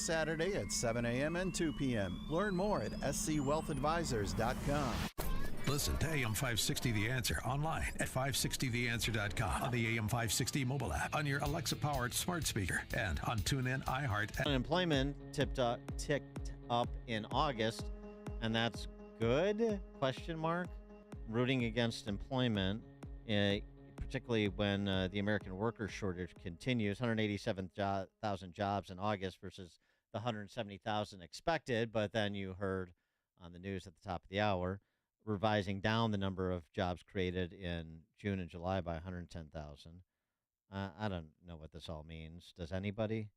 Saturday at 7 a.m. and 2 p.m. Learn more at scwealthadvisors.com. Listen to AM 560 The Answer online at 560theanswer.com, on the AM 560 mobile app, on your Alexa-powered smart speaker, and on TuneIn, iHeart. Unemployment ticked up in August, and that's good? Question mark. Rooting against employment, particularly when the American worker shortage continues. 187,000 jobs in August versus the 170,000 expected, but then you heard on the news at the top of the hour revising down the number of jobs created in June and July by 110,000. I don't know what this all means. Does anybody?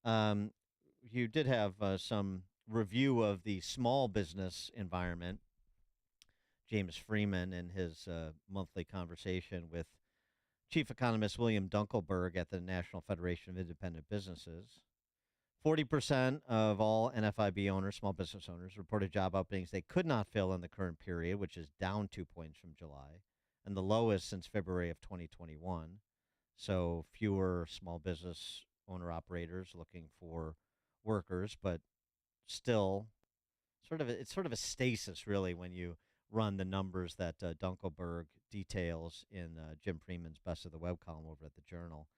You did have some review of the small business environment. James Freeman in his monthly conversation with Chief Economist William Dunkelberg at the National Federation of Independent Businesses. 40% of all NFIB owners, small business owners, reported job openings they could not fill in the current period, which is down 2 points from July, and the lowest since February of 2021. So fewer small business owner-operators looking for workers, but still it's sort of a stasis, really, when you run the numbers that Dunkelberg details in Jim Freeman's Best of the Web column over at the Journal.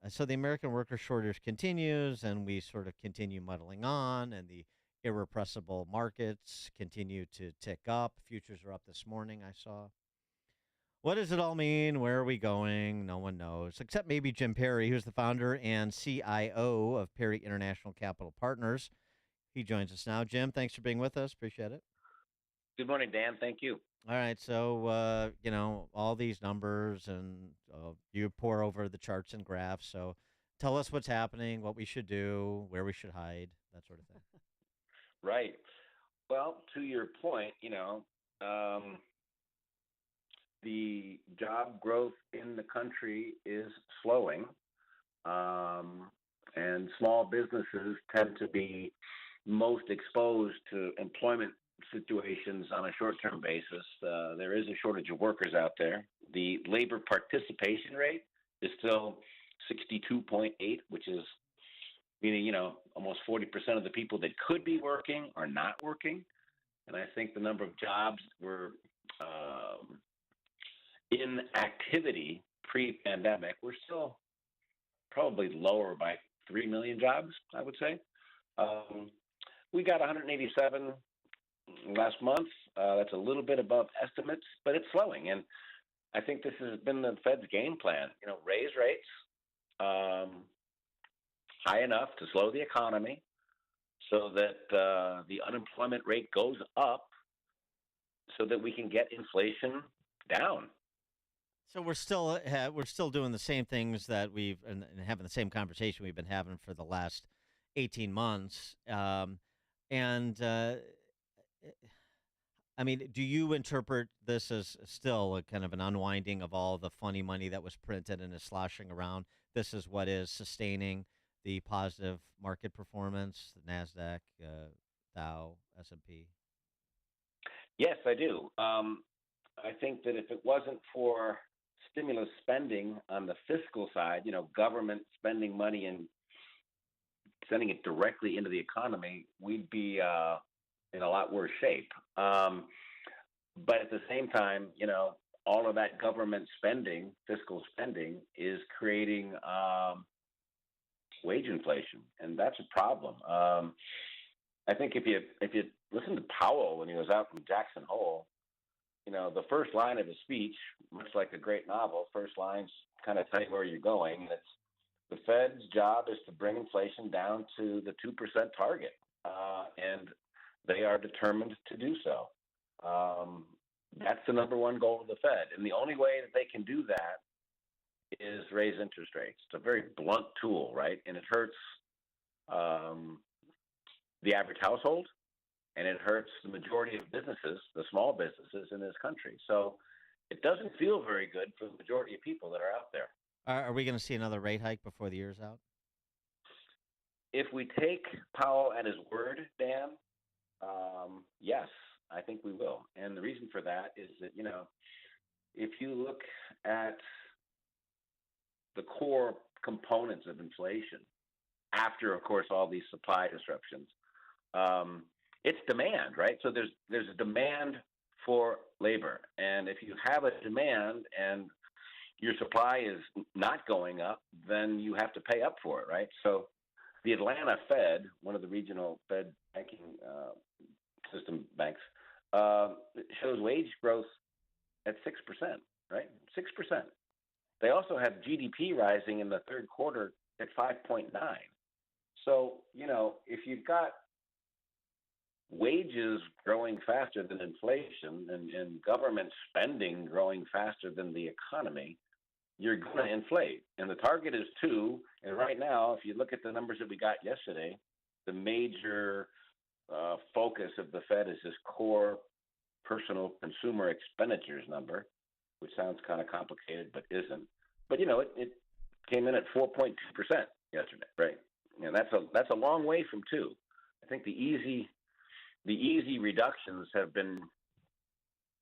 So the American worker shortage continues, and we sort of continue muddling on, and the irrepressible markets continue to tick up. Futures are up this morning, I saw. What does it all mean? Where are we going? No one knows, except maybe Jim Perry, who's the founder and CIO of Perry International Capital Partners. He joins us now. Jim, thanks for being with us. Appreciate it. Good morning, Dan. Thank you. All right. So, all these numbers, and you pour over the charts and graphs. So tell us what's happening, what we should do, where we should hide, that sort of thing. Right. Well, to your point, the job growth in the country is slowing, and small businesses tend to be most exposed to employment situations on a short-term basis. There is a shortage of workers out there. The labor participation rate is still 62.8, which is meaning, almost 40% of the people that could be working are not working. And I think the number of jobs were in activity pre-pandemic, we're still probably lower by 3 million jobs, I would say. We got 187 last month. That's a little bit above estimates, but it's slowing. And I think this has been the Fed's game plan, raise rates high enough to slow the economy so that the unemployment rate goes up so that we can get inflation down. So we're still doing the same things that and having the same conversation we've been having for the last 18 months. Do you interpret this as still a kind of an unwinding of all the funny money that was printed and is sloshing around? This is what is sustaining the positive market performance, the NASDAQ, Dow, S&P? Yes, I do. I think that if it wasn't for stimulus spending on the fiscal side, government spending money and sending it directly into the economy, we'd be in a lot worse shape. But at the same time, all of that government spending, fiscal spending, is creating wage inflation, and that's a problem. I think if you listen to Powell when he was out in Jackson Hole, the first line of his speech, much like a great novel, first lines kind of tell you where you're going. And it's the Fed's job is to bring inflation down to the 2% target, and they are determined to do so. That's the number one goal of the Fed. And the only way that they can do that is raise interest rates. It's a very blunt tool, right? And it hurts the average household, and it hurts the majority of businesses, the small businesses in this country. So it doesn't feel very good for the majority of people that are out there. Are we going to see another rate hike before the year's out? If we take Powell at his word, Dan, yes, I think we will. And the reason for that is that, if you look at the core components of inflation, after, of course, all these supply disruptions. It's demand, right? So there's a demand for labor, and if you have a demand and your supply is not going up, then you have to pay up for it, right? So the Atlanta Fed, one of the regional Fed banking system banks, shows wage growth at 6%, right? 6%. They also have GDP rising in the third quarter at 5.9. So, if you've got wages growing faster than inflation and government spending growing faster than the economy, you're going to inflate. And the target is 2. And right now, if you look at the numbers that we got yesterday, the major focus of the Fed is this core personal consumer expenditures number, which sounds kind of complicated, but isn't. But, it came in at 4.2% yesterday, right? And that's a long way from 2. I think the easy reductions have been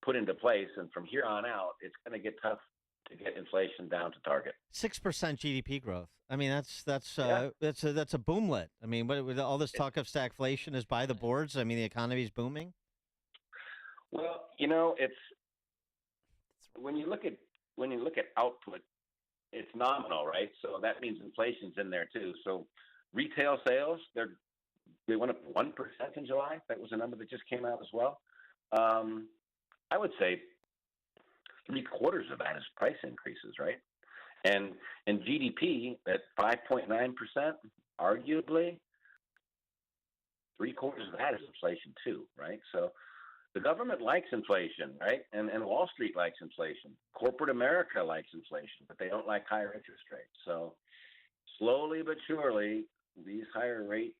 put into place, and from here on out, it's going to get tough to get inflation down to target. 6% GDP growth. I mean, that's a boomlet. I mean, with all this talk of stagflation is by the boards. I mean, the economy's booming. Well, it's when you look at output, it's nominal, right? So that means inflation's in there too. So retail sales, they went up 1% in July. That was a number that just came out as well. I would say 3/4 of that is price increases, right? And GDP at 5.9%, arguably 3/4 of that is inflation too, right? So the government likes inflation, right? And Wall Street likes inflation. Corporate America likes inflation, but they don't like higher interest rates. So slowly but surely, these higher rate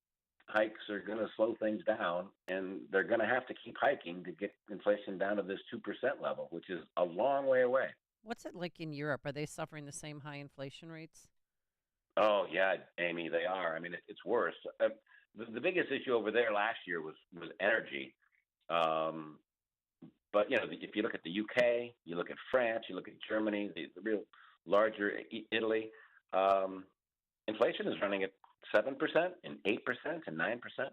hikes are going to slow things down, and they're going to have to keep hiking to get inflation down to this 2% level, which is a long way away. What's it like in Europe? Are they suffering the same high inflation rates? Oh, yeah, Amy, they are. I mean, it's worse. The biggest issue over there last year was energy. But, if you look at the UK, you look at France, you look at Germany, the real larger Italy, inflation is running at 7% and 8% and 9%.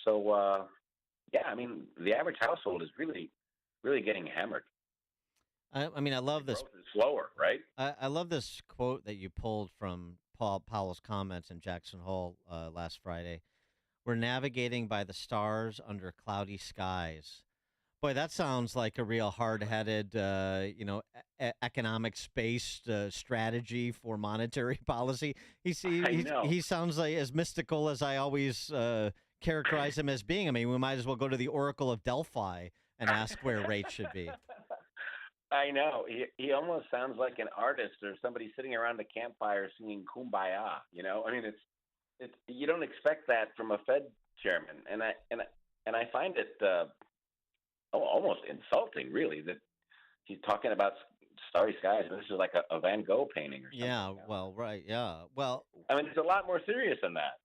So, I mean, the average household is really, really getting hammered. I mean, I love this. Growth is slower, right? I love this quote that you pulled from Paul Powell's comments in Jackson Hole last Friday. We're navigating by the stars under cloudy skies. Boy, that sounds like a real hard-headed, economics-based strategy for monetary policy. He sounds like as mystical as I always characterize him as being. I mean, we might as well go to the Oracle of Delphi and ask where rates should be. I know. He almost sounds like an artist or somebody sitting around a campfire singing Kumbaya. I mean, it's you don't expect that from a Fed chairman, and I find it almost insulting, really, that he's talking about starry skies. This is like a Van Gogh painting or something. Yeah, well, right, yeah. Well, I mean, it's a lot more serious than that.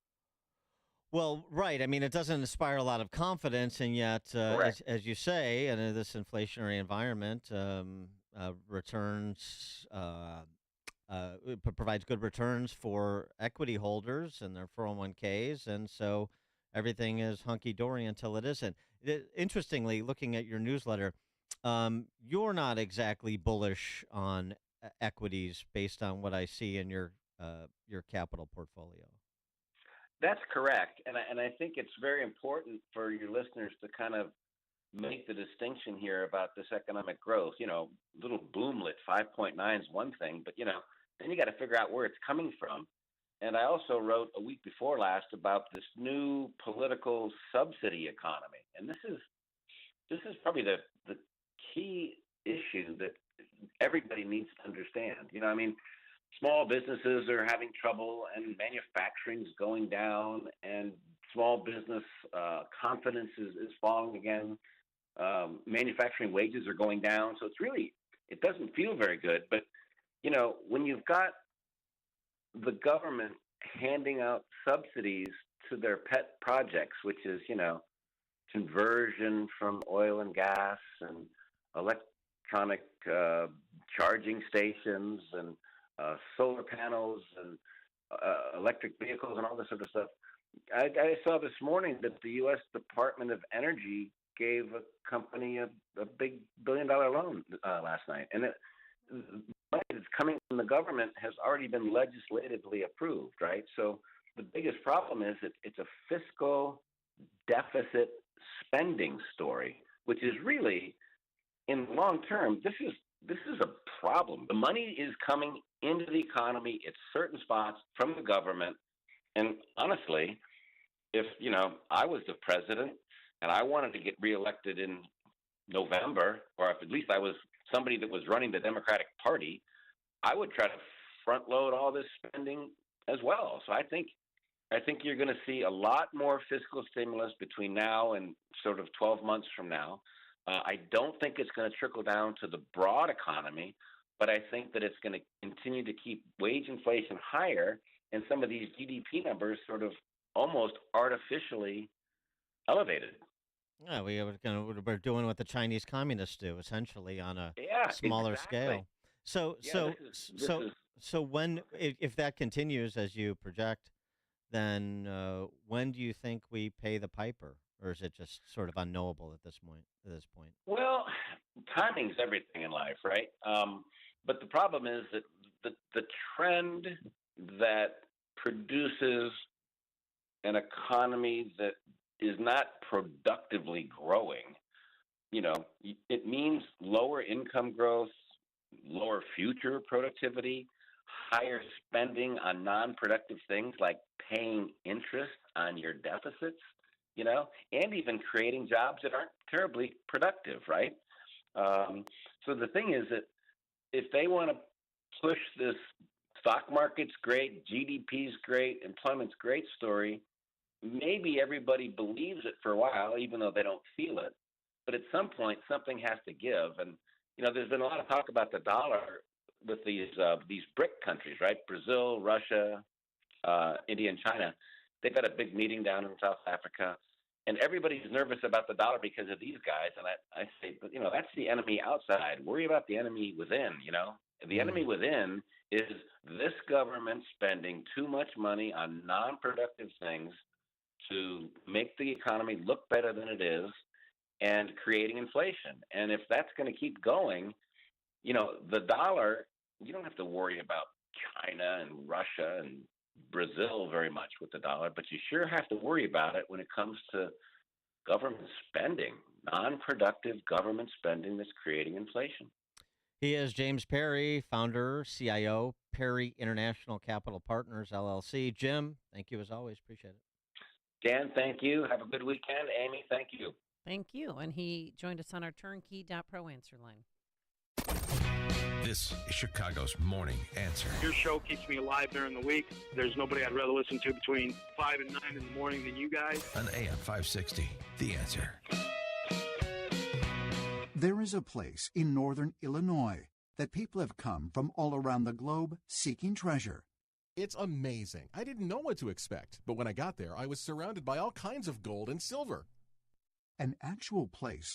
Well, right. I mean, it doesn't inspire a lot of confidence, and yet, as you say, in this inflationary environment, returns provides good returns for equity holders and their 401ks, and so everything is hunky-dory until it isn't. Interestingly, looking at your newsletter, you're not exactly bullish on equities based on what I see in your capital portfolio. That's correct, and I think it's very important for your listeners to kind of make the distinction here about this economic growth. Little boomlet 5.9 is one thing, but then you got to figure out where it's coming from. And I also wrote a week before last about this new political subsidy economy, and this is probably the key issue that everybody needs to understand. I mean, small businesses are having trouble, and manufacturing's going down, and small business confidence is falling again. Manufacturing wages are going down, so it doesn't feel very good. But when you've got the government handing out subsidies to their pet projects, which is conversion from oil and gas and electronic charging stations and solar panels and electric vehicles and all this sort of stuff. I saw this morning that the U.S. Department of Energy gave a company a big $1 billion loan last night, and the money that's coming from the government has already been legislatively approved, right? So the biggest problem is that it's a fiscal deficit spending story, which is really, in the long term, this is a problem. The money is coming into the economy at certain spots from the government. And honestly, if I was the president and I wanted to get reelected in November, or if at least I was somebody that was running the Democratic Party, I would try to front load all this spending as well. So I think you're going to see a lot more fiscal stimulus between now and sort of 12 months from now. I don't think it's going to trickle down to the broad economy, but I think that it's going to continue to keep wage inflation higher and some of these GDP numbers sort of almost artificially elevated. Yeah, we're doing what the Chinese communists do, essentially, on a smaller exactly. scale. So when, if that continues as you project, then when do you think we pay the piper, or is it just sort of unknowable at this point? Well, timing's everything in life, right? But the problem is that the trend that produces an economy that is not productively growing, it means lower income growth, lower future productivity, higher spending on non-productive things like paying interest on your deficits, and even creating jobs that aren't terribly productive, right? So the thing is that if they want to push this stock market's great, GDP's great, employment's great story, maybe everybody believes it for a while, even though they don't feel it. But at some point, something has to give. And, there's been a lot of talk about the dollar with these BRIC countries, right? Brazil, Russia, India, and China. They've got a big meeting down in South Africa. And everybody's nervous about the dollar because of these guys. And I say, but, that's the enemy outside. Worry about the enemy within, The enemy within is this government spending too much money on non-productive things to make the economy look better than it is and creating inflation. And if that's going to keep going, the dollar, you don't have to worry about China and Russia and Brazil very much with the dollar, but you sure have to worry about it when it comes to government spending, non-productive government spending that's creating inflation. He is James Perry, founder, CIO, Perry International Capital Partners, LLC. Jim, thank you as always. Appreciate it. Dan, thank you. Have a good weekend. Amy, thank you. Thank you. And he joined us on our turnkey.pro answer line. This is Chicago's Morning Answer. Your show keeps me alive during the week. There's nobody I'd rather listen to between 5 and 9 in the morning than you guys. On AM 560, The Answer. There is a place in northern Illinois that people have come from all around the globe seeking treasure. It's amazing. I didn't know what to expect, but when I got there, I was surrounded by all kinds of gold and silver. An actual place